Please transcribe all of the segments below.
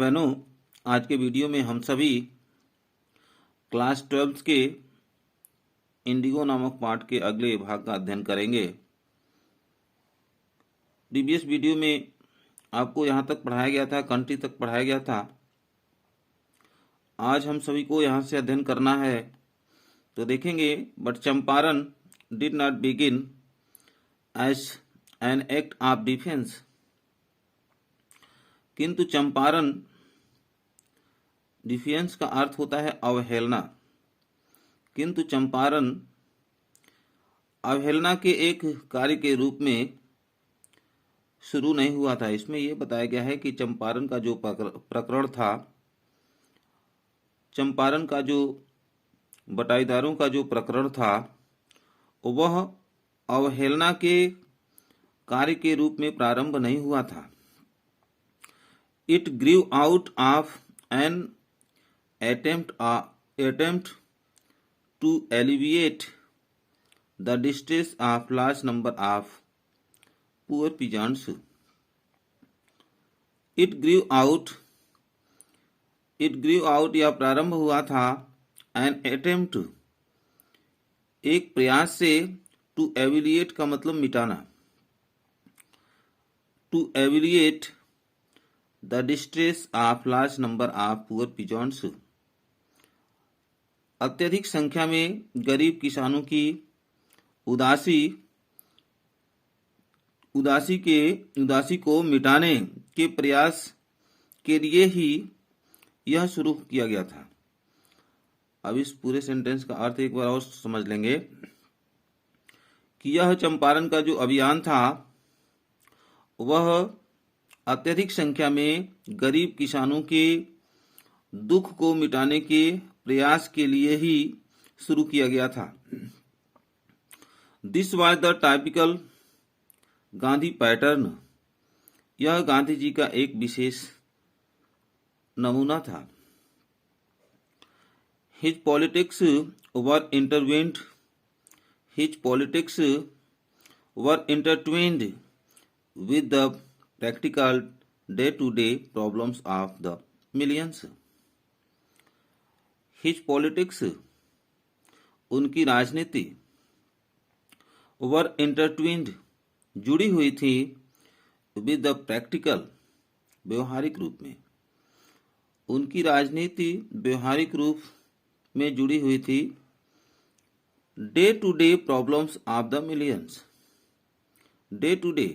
बहनों, आज के वीडियो में हम सभी क्लास 12 के इंडिगो नामक पाठ के अगले भाग का अध्ययन करेंगे। प्रीवियस वीडियो में आपको यहाँ तक पढ़ाया गया था, कंट्री तक पढ़ाया गया था। आज हम सभी को यहाँ से अध्ययन करना है। तो देखेंगे, but Champaran did not begin as an act of defence. किंतु चंपारण, डिफेंस का अर्थ होता है अवहेलना। किंतु चंपारण अवहेलना के एक कार्य के रूप में शुरू नहीं हुआ था। इसमें यह बताया गया है कि चंपारण का जो प्रकरण था, चंपारण का जो बटाईदारों का जो प्रकरण था, वह अवहेलना के कार्य के रूप में प्रारंभ नहीं हुआ था। It grew out of an attempt to alleviate the distress of large number of poor peasants. It grew out या प्रारंभ हुआ था an attempt, एक प्रयास से, to alleviate का मतलब मिटाना, to alleviate the distress of large number of poor peasants, अत्यधिक संख्या में गरीब किसानों की उदासी को मिटाने के प्रयास के लिए ही यह शुरू किया गया था। अब इस पूरे सेंटेंस का अर्थ एक बार और समझ लेंगे कि यह चंपारण का जो अभियान था, वह अत्यधिक संख्या में गरीब किसानों के दुख को मिटाने के प्रयास के लिए ही शुरू किया गया था। This was the typical Gandhi pattern, यह गांधी जी का एक विशेष नमूना था। His politics were intertwined with the practical day-to-day problems of the millions. His politics, उनकी राजनीति, were intertwined, जुड़ी हुई थी, with the practical, व्यवहारिक रूप में। उनकी राजनीति व्यवहारिक रूप में जुड़ी हुई थी day-to-day problems of the millions. day-to-day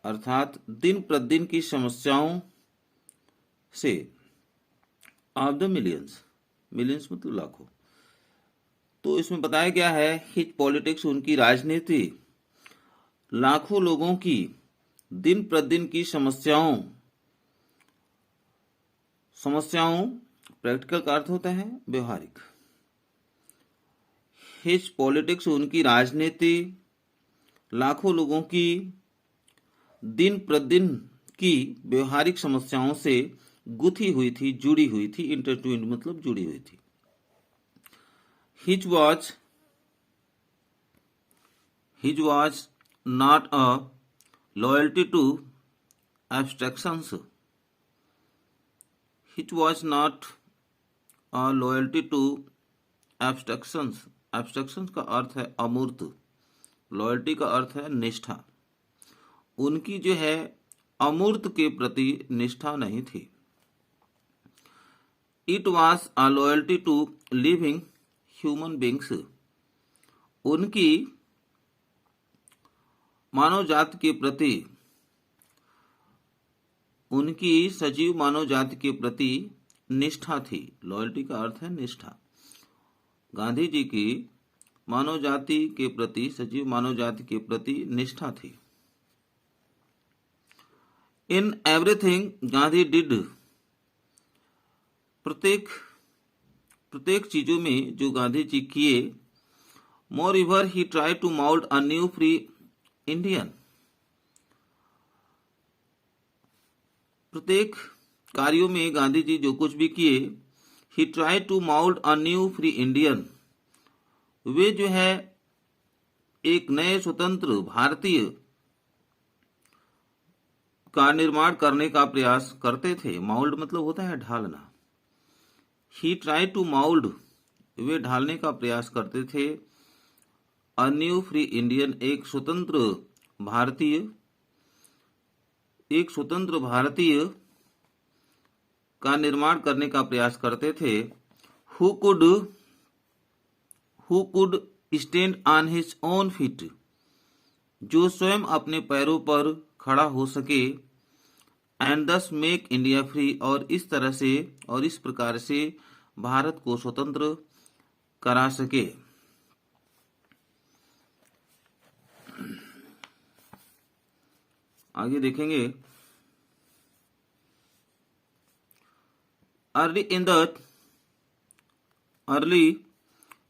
अर्थात दिन प्रतिदिन की समस्याओं से, ऑफ द मिलियंस, मिलियंस मतलब लाखों। तो इसमें बताया गया है हिज पॉलिटिक्स, उनकी राजनीति लाखों लोगों की दिन प्रतिदिन की समस्याओं, प्रैक्टिकल का अर्थ होता है व्यवहारिक। हिज पॉलिटिक्स, उनकी राजनीति लाखों लोगों की दिन प्रतिदिन की व्यवहारिक समस्याओं से गुथी हुई थी, जुड़ी हुई थी। इंटरट्विन्ड मतलब जुड़ी हुई थी। His was not a loyalty to abstractions. His was not a loyalty to abstractions. Abstractions का अर्थ है अमूर्त, लॉयल्टी का अर्थ है निष्ठा। उनकी जो है अमूर्त के प्रति निष्ठा नहीं थी। It was a loyalty to living human beings. उनकी मानव जाति के प्रति, उनकी सजीव मानव जाति के प्रति निष्ठा थी। लॉयल्टी का अर्थ है निष्ठा। गांधी जी की मानव जाति के प्रति, सजीव मानव जाति के प्रति निष्ठा थी। इन एवरीथिंग गांधी डिड, प्रत्येक चीजों में जो गांधी जी किए, moreover he tried to mould a new free Indian. प्रत्येक कार्यों में गांधी जी जो कुछ भी किए, he tried to mould a new free Indian, वे जो है एक नए स्वतंत्र भारतीय का निर्माण करने का प्रयास करते थे। माउल्ड मतलब होता है ढालना। ही ट्राई टू माउल्ड, वे ढालने का प्रयास करते थे। अ न्यू फ्री इंडियन, एक स्वतंत्र भारतीय का निर्माण करने का प्रयास करते थे। Who could stand on his own feet, जो स्वयं अपने पैरों पर खड़ा हो सके। एंड दस मेक इंडिया फ्री, और इस प्रकार से भारत को स्वतंत्र करा सके। आगे देखेंगे। Early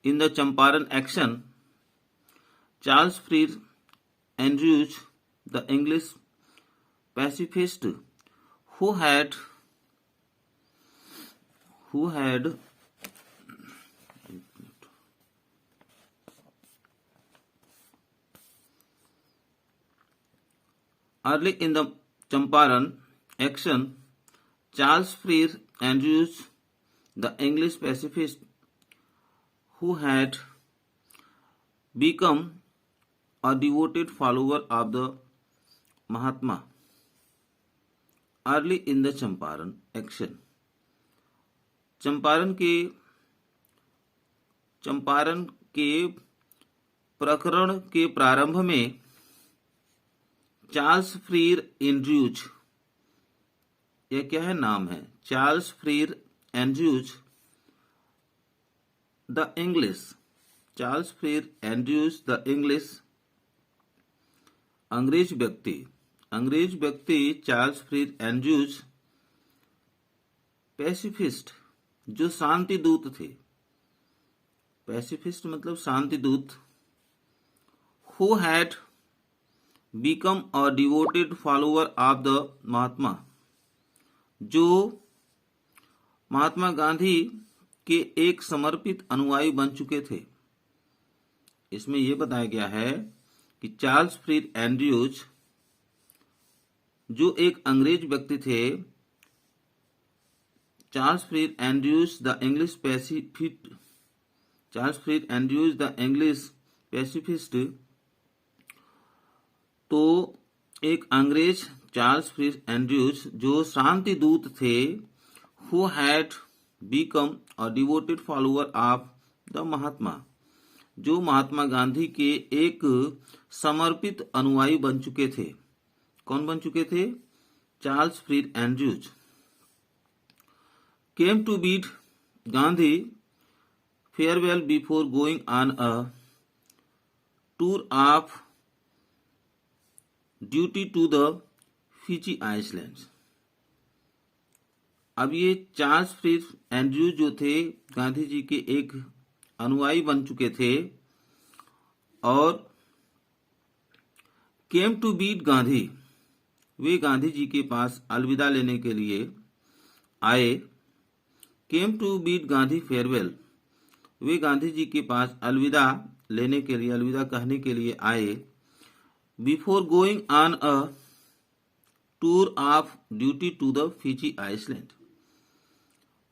in the Champaran action, Charles Freer Andrews, the English pacifist who had early in the Champaran action, Charles Freer Andrews, the English pacifist who had become a devoted follower of the Mahatma. Early in the Champaran action, Champaran के प्रकरण के प्रारंभ में Charles Freer Andrews, यह क्या है नाम है, Charles Freer Andrews the English, Charles Freer Andrews the English, अंग्रेज व्यक्ति चार्ल्स फ्रीर एंड्रयूज, पैसिफिस्ट जो शांति दूत थे, पैसिफिस्ट मतलब शांति दूत, who had become a devoted follower of the Mahatma, जो महात्मा गांधी के एक समर्पित अनुयायी बन चुके थे। इसमें यह बताया गया है कि चार्ल्स फ्रीर एंड्रयूज जो एक अंग्रेज व्यक्ति थे, Charles Freer Andrews the English pacifist, Charles Freer Andrews the English pacifist, तो एक अंग्रेज चार्ल्स फ्रीर एंड्रयूज जो शांति दूत थे, who had become a devoted follower of the Mahatma, जो महात्मा गांधी के एक समर्पित अनुयायी बन चुके थे। कौन बन चुके थे? Charles Freer Andrews. Came to bid Gandhi farewell before going on a tour of duty to the Fiji islands. अब ये चार्ल्स फ्रीर एंड्रयूज जो थे गांधी जी के एक अनुयायी बन चुके थे और केम टू बीट गांधी, वे गांधी जी के पास अलविदा लेने के लिए आए। Came to bid Gandhi farewell, वे गांधी जी के पास अलविदा लेने के लिए, अलविदा कहने के लिए आए। Before going on a tour of duty to the Fiji island,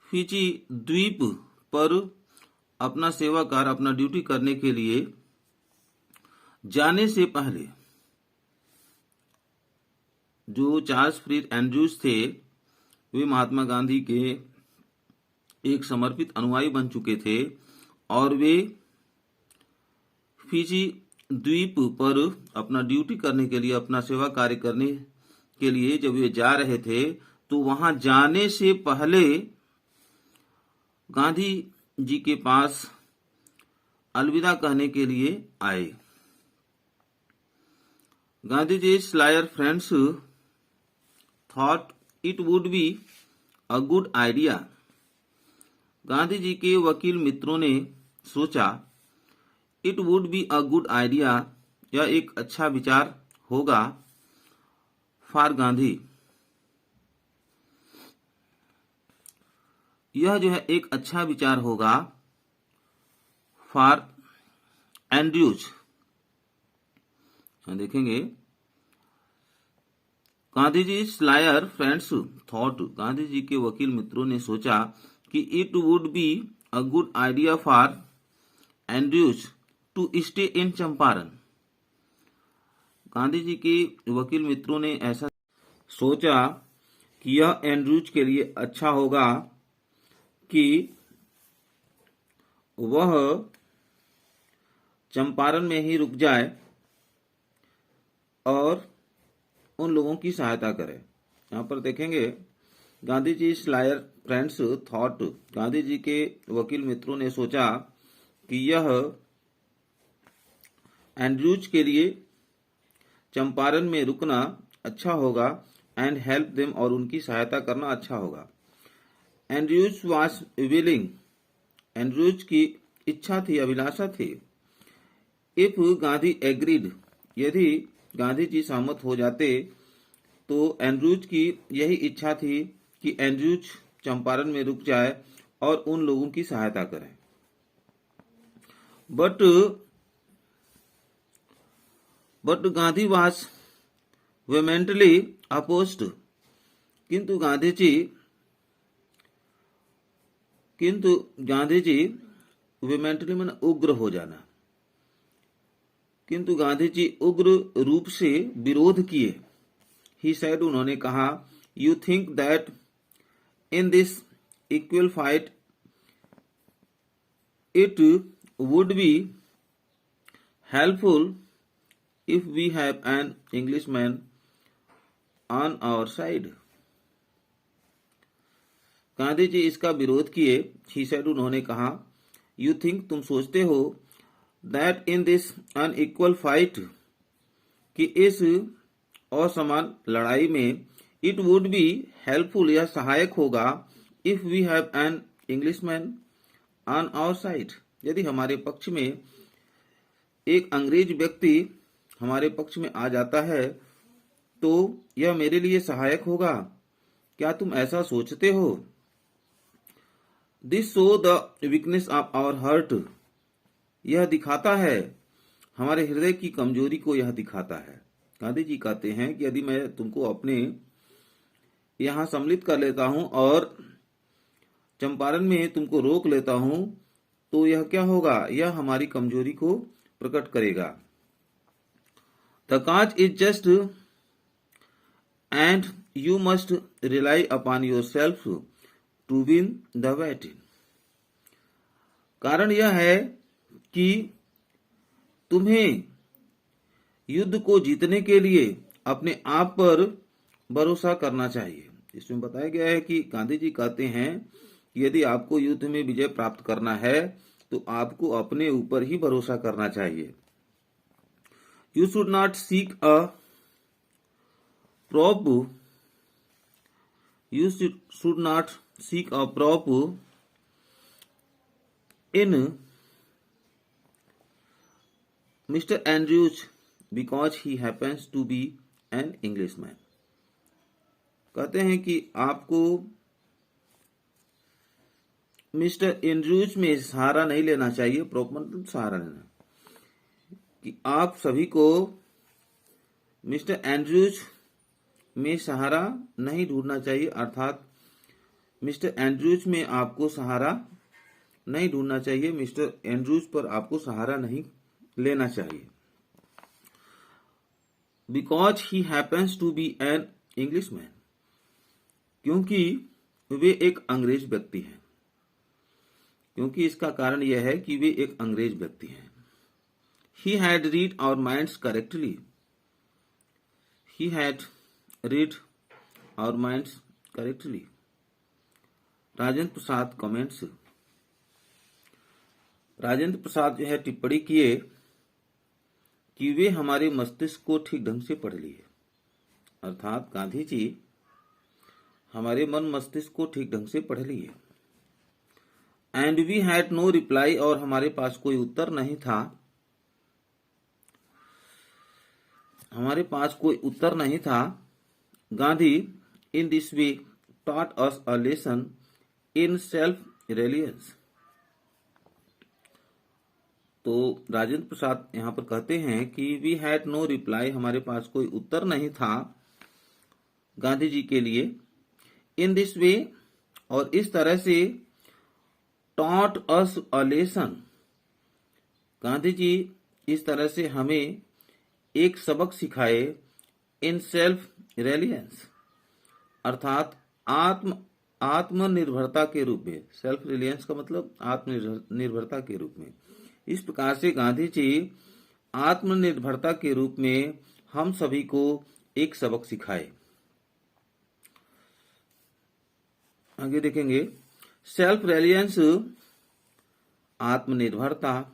Fiji द्वीप पर अपना सेवा कार्य, अपना ड्यूटी करने के लिए जाने से पहले जो चार्ल्स फ्रीर एंड्रयूज थे, वे महात्मा गांधी के एक समर्पित अनुयायी बन चुके थे और वे फिजी द्वीप पर अपना ड्यूटी करने के लिए, अपना सेवा कार्य करने के लिए जब वे जा रहे थे, तो वहां जाने से पहले गांधी जी के पास अलविदा कहने के लिए आए। Gandhi ji lawyer friends thought it would be a good idea, Gandhi ji के वकील मित्रों ने सोचा, it would be a good idea, यह एक अच्छा विचार होगा, फॉर गांधी, यह जो है एक अच्छा विचार होगा फॉर एंड्रयूज। देखेंगे Gandhi ji lawyer friends thought, Gandhi ji के वकील मित्रों ने सोचा कि it would be a good idea for Andrews to stay in Champaran. Gandhi ji के वकील मित्रों ने ऐसा सोचा कि यह एंड्रयूज के लिए अच्छा होगा कि वह चंपारण में ही रुक जाए और उन लोगों की सहायता करे। यहाँ पर देखेंगे Gandhi ji lawyer friends thought, Gandhi ji के वकील मित्रों ने सोचा कि यह एंड्रयूज के लिए चंपारण में रुकना अच्छा होगा एंड हेल्प देम, और उनकी सहायता करना अच्छा होगा। एंड्रयूज वाज विलिंग, एंड्रयूज की इच्छा थी, अभिलाषा थी। इफ गांधी एग्रीड, यदि गांधी जी सहमत हो जाते तो एंड्रयूज की यही इच्छा थी कि एंड्रयूज चंपारण में रुक जाए और उन लोगों की सहायता करे। बट गांधी वाज वेहेमेंटली अपोज्ड, किंतु गांधी जी वेहेमेंटली माने उग्र हो जाना, किंतु गांधी जी उग्र रूप से विरोध किए। ही सेड, उन्होंने कहा, you think that in this equal fight it would be helpful if we have an Englishman on our side. Gandhi ji इसका विरोध किए। ही सेड, उन्होंने कहा, यू थिंक, तुम सोचते हो, that in this unequal fight, कि इस असमान लड़ाई में, इट वुड बी हेल्पफुल, यह सहायक होगा, if we have an Englishman on our side, यदि हमारे पक्ष में एक अंग्रेज व्यक्ति हमारे पक्ष में आ जाता है तो यह मेरे लिए सहायक होगा। क्या तुम ऐसा सोचते हो? This show the weakness of our heart, यह दिखाता है हमारे हृदय की कमजोरी को, यह दिखाता है। गांधी जी कहते हैं कि यदि मैं तुमको अपने यहां सम्मिलित कर लेता हूं और चंपारण में तुमको रोक लेता हूं तो यह क्या होगा, यह हमारी कमजोरी को प्रकट करेगा। The cause is just and you must rely upon yourself to win the battle. कारण यह है कि तुम्हें युद्ध को जीतने के लिए अपने आप पर भरोसा करना चाहिए। इसमें बताया गया है कि गांधी जी कहते हैं कि यदि आपको युद्ध में विजय प्राप्त करना है तो आपको अपने ऊपर ही भरोसा करना चाहिए। You should not seek a prop, you should not seek a prop in Mr. Andrews because he happens to be an Englishman। कहते हैं कि आपको मिस्टर एंड्रयूज में सहारा नहीं लेना चाहिए। प्रॉप मतलब सहारा लेना, कि आप सभी को मिस्टर एंड्रयूज में सहारा नहीं ढूंढना चाहिए, अर्थात मिस्टर एंड्रयूज में आपको सहारा नहीं ढूंढना चाहिए, मिस्टर एंड्रयूज पर आपको सहारा नहीं लेना चाहिए। Because he happens to be an Englishman, क्योंकि वे एक अंग्रेज व्यक्ति हैं। क्योंकि इसका कारण यह है कि वे एक अंग्रेज व्यक्ति हैं। He had read our minds correctly, he had read our minds correctly. Rajendra Prasad comments, Rajendra Prasad जो है टिप्पणी किए कि वे हमारे मस्तिष्क को ठीक ढंग से पढ़ लिए, अर्थात गांधी जी हमारे मन मस्तिष्क को ठीक ढंग से पढ़ लिए। And we had no reply, और हमारे पास कोई उत्तर नहीं था, हमारे पास कोई उत्तर नहीं था। Gandhi in this way taught us a lesson in self reliance। तो राजेंद्र प्रसाद यहाँ पर कहते हैं कि वी हैड नो रिप्लाई, हमारे पास कोई उत्तर नहीं था, गांधी जी के लिए। इन दिस वे, और इस तरह से, taught us a lesson, Gandhi ji इस तरह से हमें एक सबक सिखाए, इन सेल्फ रिलायंस, अर्थात आत्मनिर्भरता के रूप में। सेल्फ रिलायंस का मतलब आत्मनिर्भरता के रूप में। इस प्रकार से गांधी जी आत्मनिर्भरता के रूप में हम सभी को एक सबक सिखाए। आगे देखेंगे, सेल्फ रिलायंस, आत्मनिर्भरता,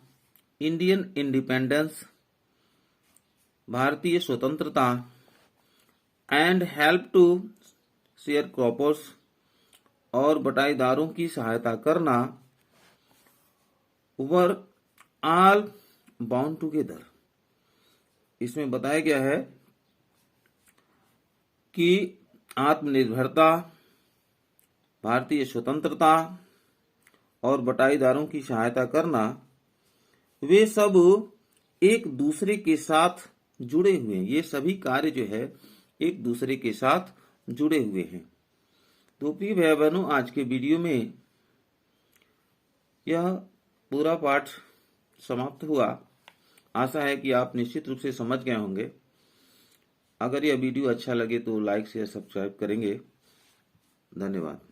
इंडियन इंडिपेंडेंस, भारतीय स्वतंत्रता, and help to sharecroppers, और बटाईदारों की सहायता करना, वर ऑल बाउंड टुगेदर। इसमें बताया गया है कि आत्मनिर्भरता, भारतीय स्वतंत्रता और बटाईदारों की सहायता करना, वे सब एक दूसरे के साथ जुड़े हुए हैं। ये सभी कार्य जो है एक दूसरे के साथ जुड़े हुए हैं। तो प्रिय भाई बहनों, आज के वीडियो में यह पूरा पाठ समाप्त हुआ। आशा है कि आप निश्चित रूप से समझ गए होंगे। अगर यह वीडियो अच्छा लगे तो लाइक शेयर सब्सक्राइब करेंगे। धन्यवाद।